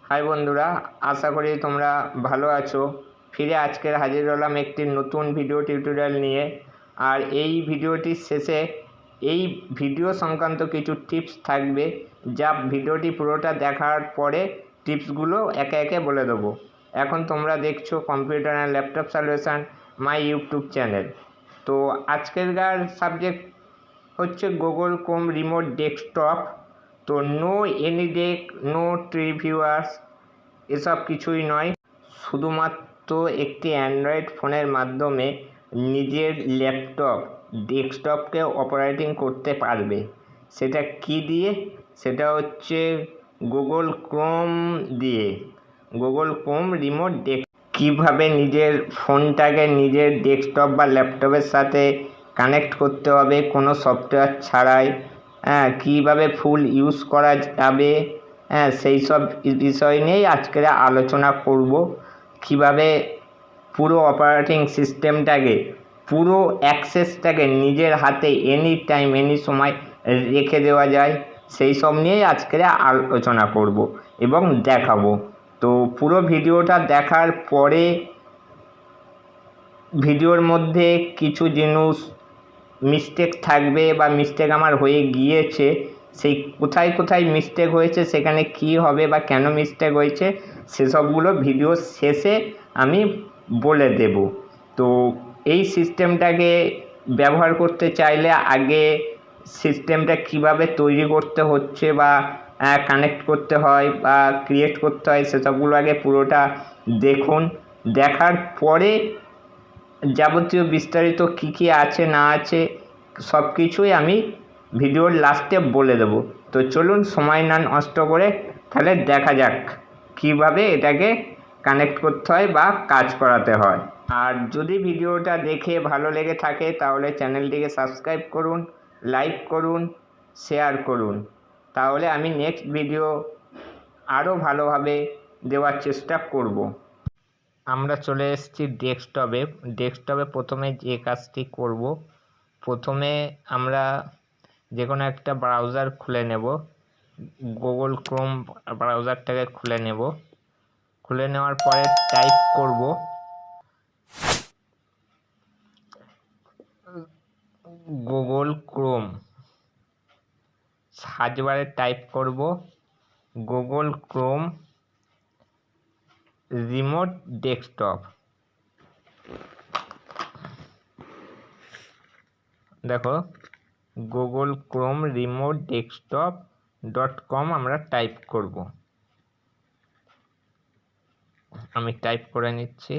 High বন্ধুরা, আশা করি তোমরা ভালো আছো। ফিরে আজকের হাজির হলাম একটি নতুন ভিডিও টিউটোরিয়াল নিয়ে। আর এই ভিডিওটির শেষে এই ভিডিও সংক্রান্ত কিছু টিপস থাকবে, যা ভিডিওটি পুরোটা দেখার পরে টিপসগুলো একে একে বলে দেবো। এখন তোমরা দেখছো computer and laptop solution my YouTube channel. তো আজকেরকার সাবজেক্ট হচ্ছে গুগল ক্রোম রিমোট ডেস্কটপ। তো নো এনি ডেক, নো ট্রিভিউয়ার্স, এসব কিছুই নয়। শুধুমাত্র একটি অ্যান্ড্রয়েড ফোনের মাধ্যমে নিজের ল্যাপটপ ডেস্কটপকে অপারেটিং করতে পারবে। সেটা কি দিয়ে? সেটা হচ্ছে গুগল ক্রোম দিয়ে। গুগল ক্রোম রিমোট কীভাবে নিজের ফোনটাকে নিজের ডেস্কটপ বা ল্যাপটপের সাথে কানেক্ট করতে হবে কোনো সফটওয়্যার ছাড়াই, কীভাবে ফুল ইউজ করা যাবে, সেই সব বিষয় নিয়েই আজকে আলোচনা করব। কীভাবে পুরো অপারেটিং সিস্টেমটাকে, পুরো অ্যাক্সেসটাকে নিজের হাতে এনি টাইম এনি সময় রেখে দেওয়া যায়, সেই সব নিয়েই আজকে আলোচনা করব এবং দেখাবো। তো পুরো ভিডিওটা দেখার পরে ভিডিওর মধ্যে কিছু জিনিস মিস্টেক থাকবে বা মিস্টেক আমার হয়ে গিয়েছে, সেই কোথায় কোথায় মিস্টেক হয়েছে, সেখানে কি হবে বা কেন মিস্টেক হয়েছে, সেসবগুলো ভিডিও শেষে আমি বলে দেব। তো এই সিস্টেমটাকে ব্যবহার করতে চাইলে আগে সিস্টেমটা কিভাবে তৈরি করতে হচ্ছে বা কানেক্ট করতে হয় বা ক্রিয়েট করতে হয়, সেসবগুলো আগে পুরোটা দেখুন। দেখার পরে যাবতীয় বিস্তারিত কী কী আছে না আছে সব কিছুই আমি ভিডিওর লাস্টে বলে দেব। তো চলুন সময় না নষ্ট করে তাহলে দেখা যাক কীভাবে এটাকে কানেক্ট করতে হয় বা কাজ করাতে হয়। আর যদি ভিডিওটা দেখে ভালো লেগে থাকে তাহলে চ্যানেলটিকে সাবস্ক্রাইব করুন, লাইক করুন, শেয়ার করুন। তাহলে আমি নেক্সট ভিডিও আরও ভালোভাবে দেওয়ার চেষ্টা করব। আমরা চলে এসেছি ডেস্কটপে প্রথমে যে কাজটি করব, প্রথমে আমরা যে কোনো একটা ব্রাউজার খুলে নেব। গুগল ক্রোম ব্রাউজারটাকে খুলে নেব। খুলে নেওয়ার পরে টাইপ করব গুগল ক্রোম। সার্চ বারে টাইপ করব গুগল ক্রোম রিমোট ডেস্কটপ। দেখো গুগল ক্রোম রিমোট ডেস্কটপ.com আমরা টাইপ করব। আমি টাইপ করে নিচ্ছি।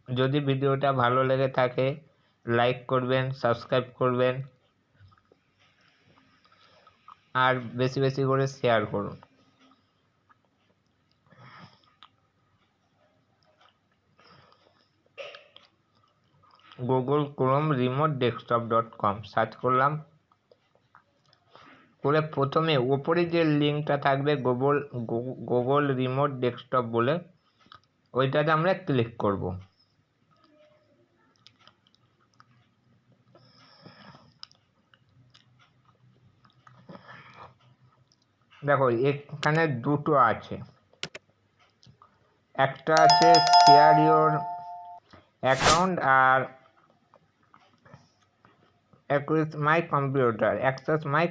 যদি ভিডিওটা ভালো লেগে থাকে লাইক করবেন, সাবস্ক্রাইব করবেন আর বেশি বেশি করে শেয়ার করুন। গুগল ক্রোম রিমোট ডেস্কটপ.com সার্চ করলাম। করে প্রথমে ওপরে যে লিঙ্কটা থাকবে গুগল রিমোট ডেস্কটপ বলে, ওইটাতে আমরা ক্লিক করব। দেখো এখানে দুটো আছে, একটা আছে শেয়ার ইওর অ্যাকাউন্ট আর অ্যাক্সেস মাই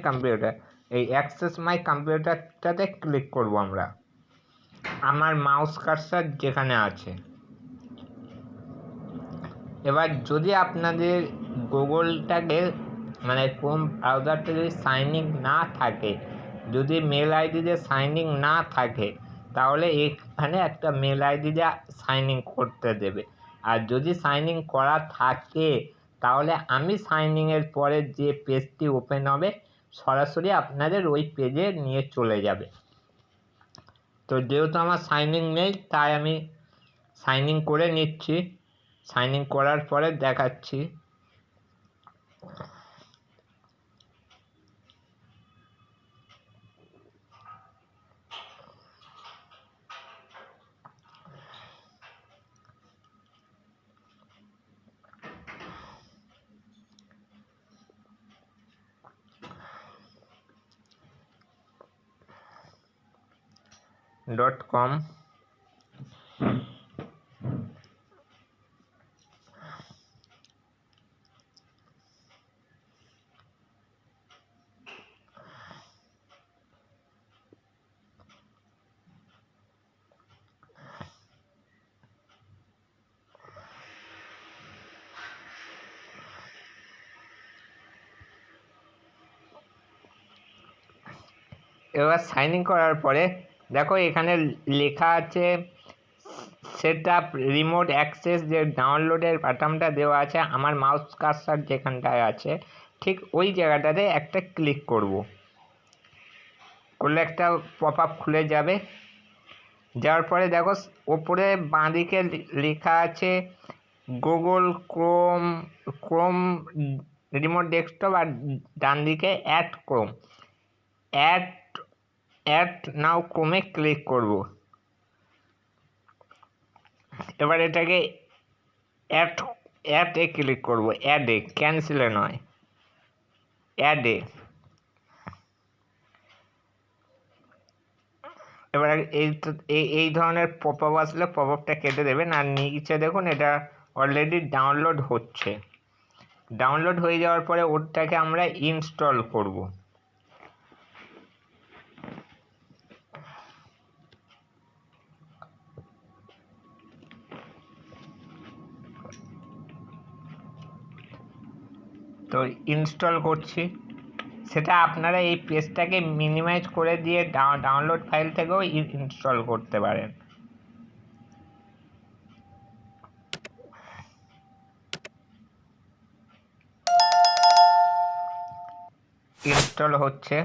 কম্পিউটার। এই অ্যাক্সেস মাই কম্পিউটারটাতে ক্লিক করব আমরা। আমার মাউস কার্সার যেখানে আছে। এবার যদি আপনাদের গুগলটাকে মানে ক্রোম ব্রাউজারটা যদি সাইন ইন না থাকে, যদি মেল আইডি দিয়ে সাইন ইন না থাকে, তাহলে এখানে একটা মেল আইডি দিয়ে সাইন ইন করতে দেবে। আর যদি সাইন ইন করা থাকে তাহলে আমি সাইন ইনের পরে যে পেজটি ওপেন হবে সরাসরি আপনাদের ওই পেজে নিয়ে চলে যাবে। তো যেহেতু আমার সাইন ইন নেই তাই আমি সাইন ইন করে নিচ্ছি। সাইন ইন করার পরে দেখাচ্ছি। troubleshooting.com। এবার সাইন ইন করার পরে দেখো এখানে লেখা আছে সেট আপ রিমোট অ্যাক্সেস, যে ডাউনলোডের বাটনটা দেওয়া আছে আমার মাউস কার্সার যেখানটায় আছে ঠিক ওই জায়গাটাতে একটা ক্লিক করব, করলে একটা পপ আপ খুলে যাবে। যাওয়ার পরে দেখো ওপরে বাঁদিকে লেখা আছে গুগল ক্রোম রিমোট ডেস্কটপ, আর ডান দিকে অ্যাড ক্রোম, অ্যাড নাও ক্রোমে ক্লিক করব। এবার এটাকে অ্যাডে ক্লিক করব, অ্যাডে, ক্যান্সেলে নয়, অ্যাডে। এবার এই ধরনের পপ আপ আসলে পপ আপটা কেটে দেবেন। আর নিচে দেখুন এটা অলরেডি ডাউনলোড হচ্ছে। ডাউনলোড হয়ে যাওয়ার পরে ওটাকে আমরা ইনস্টল করব। তো ইনস্টল করছি, সেটা আপনারা এই পেজটাকে মিনিমাইজ করে দিয়ে ডাউনলোড ফাইল থেকেও ইনস্টল করতে পারেন। ইনস্টল হচ্ছে।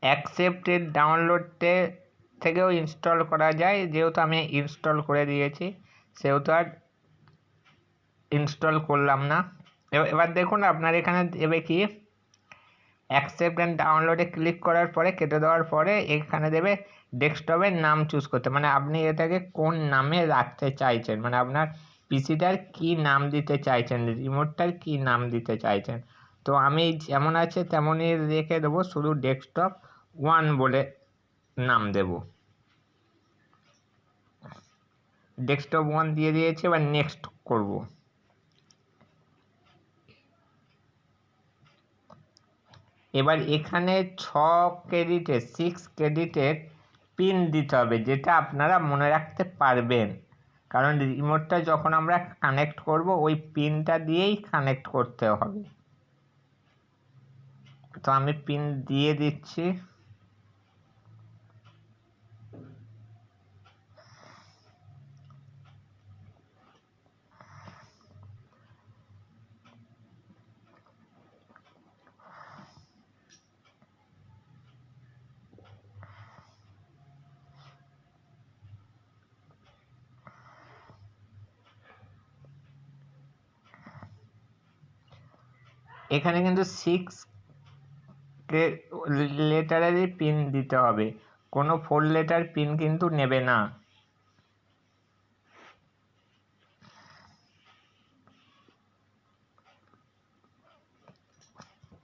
অ্যাকসেপ্টেড ডাউনলোডে থেকেও ইনস্টল করা যায়, যেহেতু আমি ইনস্টল করে দিয়েছি সেহেতু আর ইনস্টল করলাম না। এবার দেখুন আপনার এখানে দেবে কি, অ্যাকসেপ্ট অ্যান্ড ডাউনলোডে ক্লিক করার পরে কেটে দেওয়ার পরে এখানে দেবে ডেস্কটপের নাম চুজ করতে, মানে আপনি এটাকে কোন নামে রাখতে চাইছেন, মানে আপনার পিসিটার কি নাম দিতে চাইছেন, রিমোটটার কি নাম দিতে চাইছেন। তো আমি যেমন আছে তেমনই রেখে দেবো, শুধু ডেস্কটপ 1 বলে নাম দেব। ডেস্কটপ 1 দিয়ে দিয়েছি, এবার নেক্সট করব। এবার এখানে 6 ক্রেডিটের পিন দিতে হবে, যেটা আপনারা মনে রাখতে পারবেন, কারণ রিমোটটা যখন আমরা কানেক্ট করব ওই পিনটা দিয়েই কানেক্ট করতে হবে। তো আমি পিন দিয়ে দিচ্ছি। এখানে কিন্তু 6 লেটারেরই পিন দিতে হবে, কোনো 4 লেটার পিন কিন্তু নেবে না।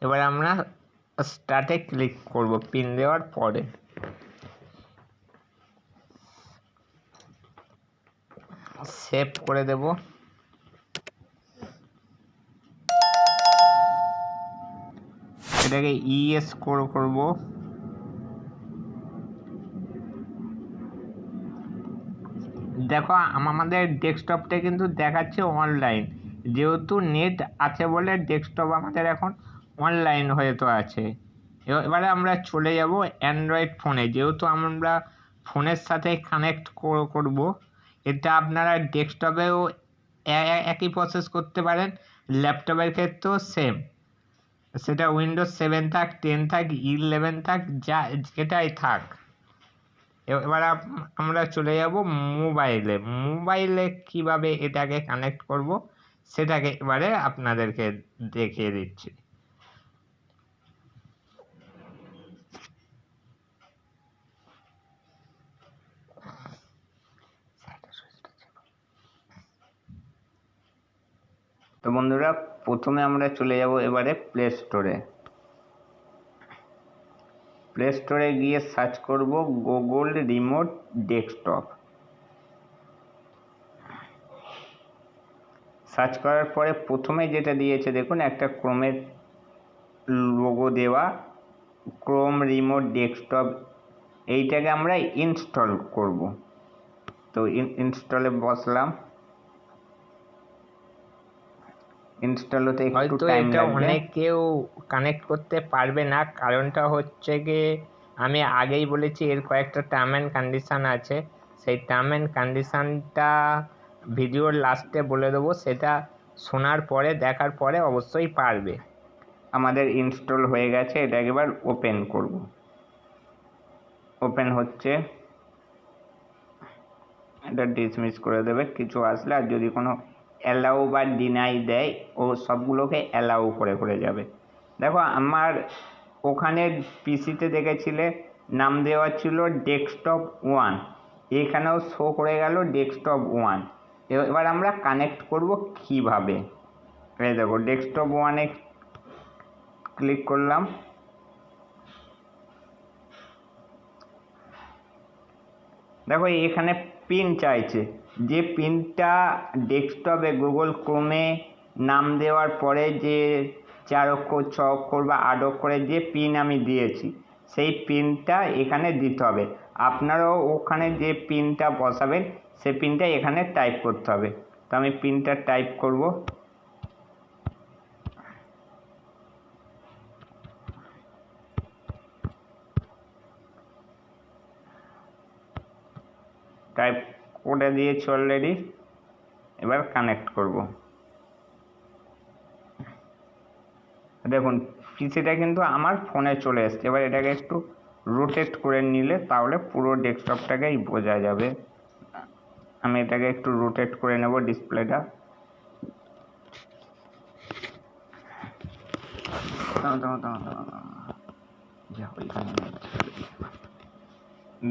এবার আমরা স্টার্টে ক্লিক করব পিন দেওয়ার পরে। সেভ করে দেব। এটাকে ইএস করব। দেখো আমাদের ডেস্কটপটা কিন্তু দেখাচ্ছে অনলাইন, যেহেতু নেট আছে বলে ডেস্কটপ আমাদের এখন অনলাইন হয়ে তো আছে। এবারে আমরা চলে যাব অ্যান্ড্রয়েড ফোনে, যেহেতু আমরা ফোনের সাথে কানেক্ট করব। এটা আপনারা ডেস্কটপেও একই প্রসেস করতে পারেন, ল্যাপটপের ক্ষেত্রেও সেম, সেটা উইন্ডোজ 7 থাক, 10 থাক, 11 থাক, যা যেটাই থাক। এবার আমরা চলে যাব মোবাইলে কিভাবে এটাকে কানেক্ট করব সেটাকে এবারে আপনাদেরকে দেখিয়ে দিচ্ছি। তো বন্ধুরা প্রথমে আমরা চলে যাব এবারে প্লে স্টোরে গিয়ে সার্চ করব গুগল রিমোট ডেস্কটপ। সার্চ করার পরে প্রথমে যেটা দিয়েছে দেখুন একটা ক্রোমের লোগো দেওয়া, ক্রোম রিমোট ডেস্কটপ, এইটাকে আমরা ইনস্টল করব। তো ইনস্টলে বসলাম। ইনস্টল হতে একটু টাইম লাগবে। অনেক কেউ কানেক্ট করতে পারবে না, কারণটা হচ্ছে গিয়ে আমি আগেই বলেছি এর কয়েকটা টার্ম অ্যান্ড কন্ডিশান আছে। সেই টার্ম অ্যান্ড কন্ডিশানটা ভিডিওর লাস্টে বলে দেবো, সেটা শোনার পরে দেখার পরে অবশ্যই পারবে। আমাদের ইনস্টল হয়ে গেছে, এটাকে এবার ওপেন করব। ওপেন হচ্ছে, এটা ডিসমিস করে দেবে কিছু আসলে, আর যদি কোনো অ্যালাউ বা ডিনাই দেয় ও সবগুলোকে অ্যালাউ করে যাবে। দেখো আমার ওখানে পিসিতে দেখেছিলে নাম দেওয়া ছিল ডেস্কটপ 1, এখানেও শো করে গেল ডেস্কটপ 1। এবার আমরা কানেক্ট করব কিভাবে। এই দেখো ডেস্কটপ 1-এ ক্লিক করলাম। দেখো এখানে পিন চাইছে, যে পিনটা ডেস্কটপে গুগল ক্রোমে নাম দেওয়ার পরে যে 4 অক্ষর 6 অক্ষর বা 8 অক্ষরের যে পিন আমি দিয়েছি সেই পিনটা এখানে দিতে হবে। আপনারাও ওখানে যে পিনটা বসাবেন সেই পিনটা এখানে টাইপ করতে হবে। তো আমি পিনটা টাইপ করব। টাইপ করে দিয়েছি অলরেডি, এবার কানেক্ট করব। দেখুন পিসিটা কিন্তু আমার ফোনে চলে এসছে। এবার এটাকে একটু রোটেট করে নিলে তাহলে পুরো ডেস্কটপটাকেই বোঝা যাবে। আমি এটাকে একটু রোটেট করে নেব ডিসপ্লেটা।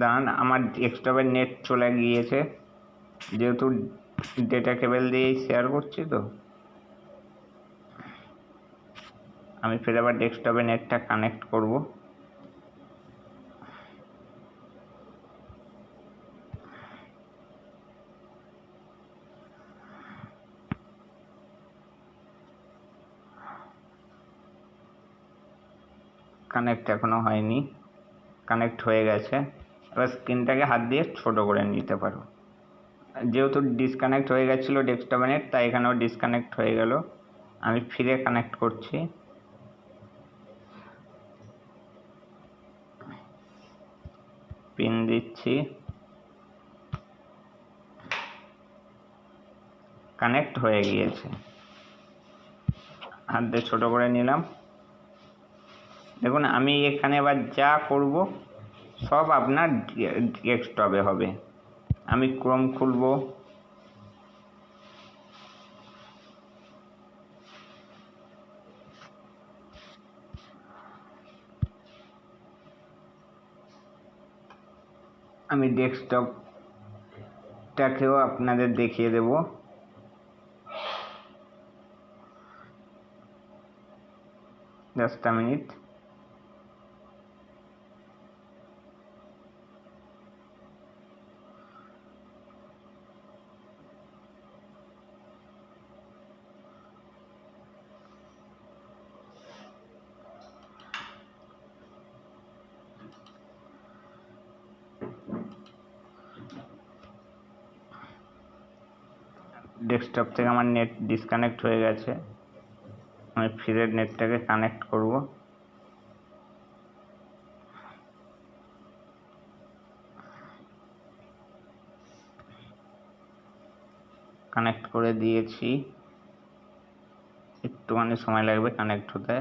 দাঁড়ান, আমার ডেস্কটপের নেট চলে গিয়েছে, যেহেতু ডেটা কেবল দিয়েই শেয়ার করছি। তো আমি ফের আবার ডেস্কটপে নেটটা কানেক্ট করব। কানেক্ট এখনো হয়নি, কানেক্ট হয়ে গেছে। এবার স্ক্রিনটাকে হাত দিয়ে ছোট করে নিতে পারো। যেহেতু ডিসকানেক্ট হয়ে গেছিলো ডেস্কটপে নেট, তাই এখানেও ডিসকানেক্ট হয়ে গেল। আমি ফিরে কানেক্ট করছি। পিন দিচ্ছি, কানেক্ট হয়ে গিয়েছে। হাত দিয়ে ছোট করে নিলাম। দেখুন আমি এখানে এবার যা করব সব আপনার ডেস্কটপে হবে। আমি ক্রোম খুলব। আমি ডেস্কটপটাকেও আপনাদের দেখিয়ে দেব। Just a minute. ডেস্কটপ থেকে আমার নেট ডিসকানেক্ট হয়ে গেছে। আমি ফিরে নেটটাকে কানেক্ট করব। কানেক্ট করে দিয়েছি, একটুখানি সময় লাগবে কানেক্ট হতে।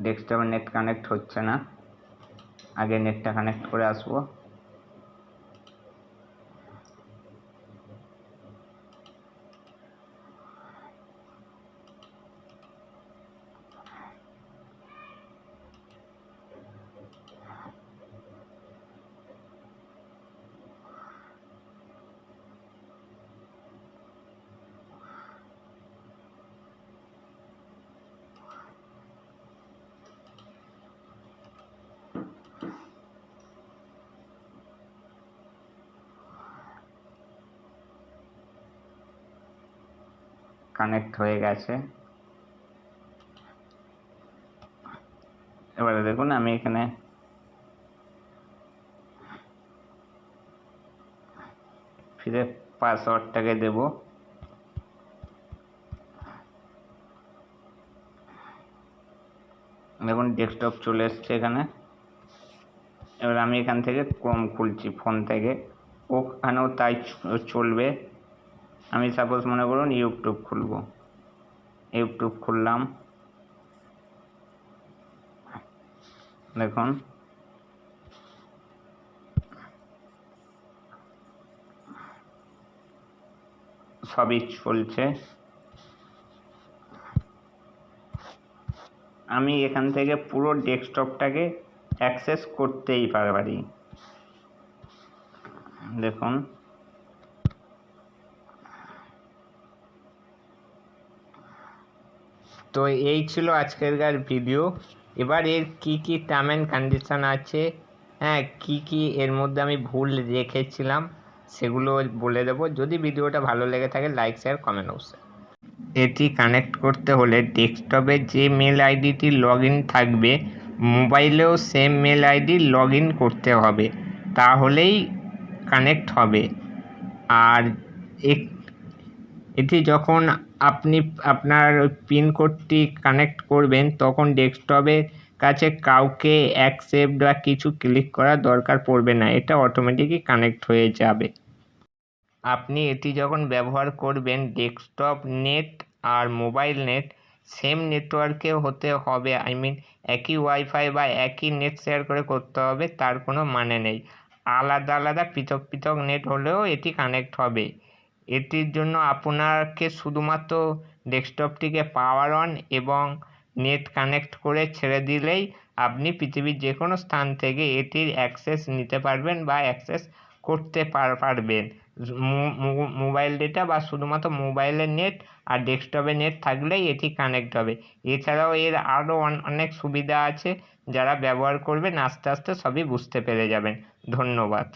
ডেস্কটপে নেট কানেক্ট হচ্ছে না, আগে নেটটা কানেক্ট করে আসবো। কানেক্ট হয়ে গেছে। এবারে দেখুন আমি এখানে ফিরে পাসওয়ার্ডটাকে দেব। দেখুন ডেস্কটপ চলে এসছে এখানে। এবার আমি এখান থেকে ক্রোম খুলছি ফোন থেকে, ওখানেও তাই চলবে। আমি সাপোজ মনে করুন ইউটিউব খুলব, ইউটিউব খুললাম। দেখুন সবই চলছে। আমি এখান থেকে পুরো ডেস্কটপটাকে অ্যাক্সেস করতেই পারি। দেখুন তো এই ছিল আজকেরকার ভিডিও। এবার এর কি টার্ম অ্যান্ড কন্ডিশন আছে, হ্যাঁ কি এর মধ্যে আমি ভুল রেখেছিলাম সেগুলো বলে দেবো। যদি ভিডিওটা ভালো লেগে থাকে লাইক শেয়ার কমেন্ট অবশ্যই। এটি কানেক্ট করতে হলে ডেস্কটপে যে মেল আইডিটি লগ ইন থাকবে মোবাইলেও same mail ID log in করতে হবে, তাহলেই কানেক্ট হবে। আর এটি যখন আপনি আপনার পিনকোডটি কানেক্ট করবেন তখন ডেস্কটপের কাছে কাউকে অ্যাকসেপ্ট বা কিছু ক্লিক করার দরকার পড়বে না, এটা অটোমেটিকই কানেক্ট হয়ে যাবে। আপনি এটি যখন ব্যবহার করবেন ডেস্কটপ নেট আর মোবাইল নেট সেম নেটওয়ার্কে হতে হবে, একই ওয়াইফাই বা একই নেট শেয়ার করে করতে হবে তার কোনো মানে নেই। আলাদা আলাদা পৃথক নেট হলেও এটি কানেক্ট হবে। এটির জন্য আপনাকে শুধুমাত্র ডেস্কটপটিকে পাওয়ার অন এবং নেট কানেক্ট করে ছেড়ে দিলেই আপনি পৃথিবীর যে কোনো স্থান থেকে এটির অ্যাক্সেস নিতে পারবেন বা অ্যাক্সেস করতে পারবেন। মোবাইল ডেটা বা শুধুমাত্র মোবাইলের নেট আর ডেস্কটপের নেট থাকলেই এটি কানেক্ট হবে। এছাড়াও এর আরও অনেক সুবিধা আছে, যারা ব্যবহার করবেন আস্তে আস্তে সবই বুঝতে পেরে যাবেন। ধন্যবাদ।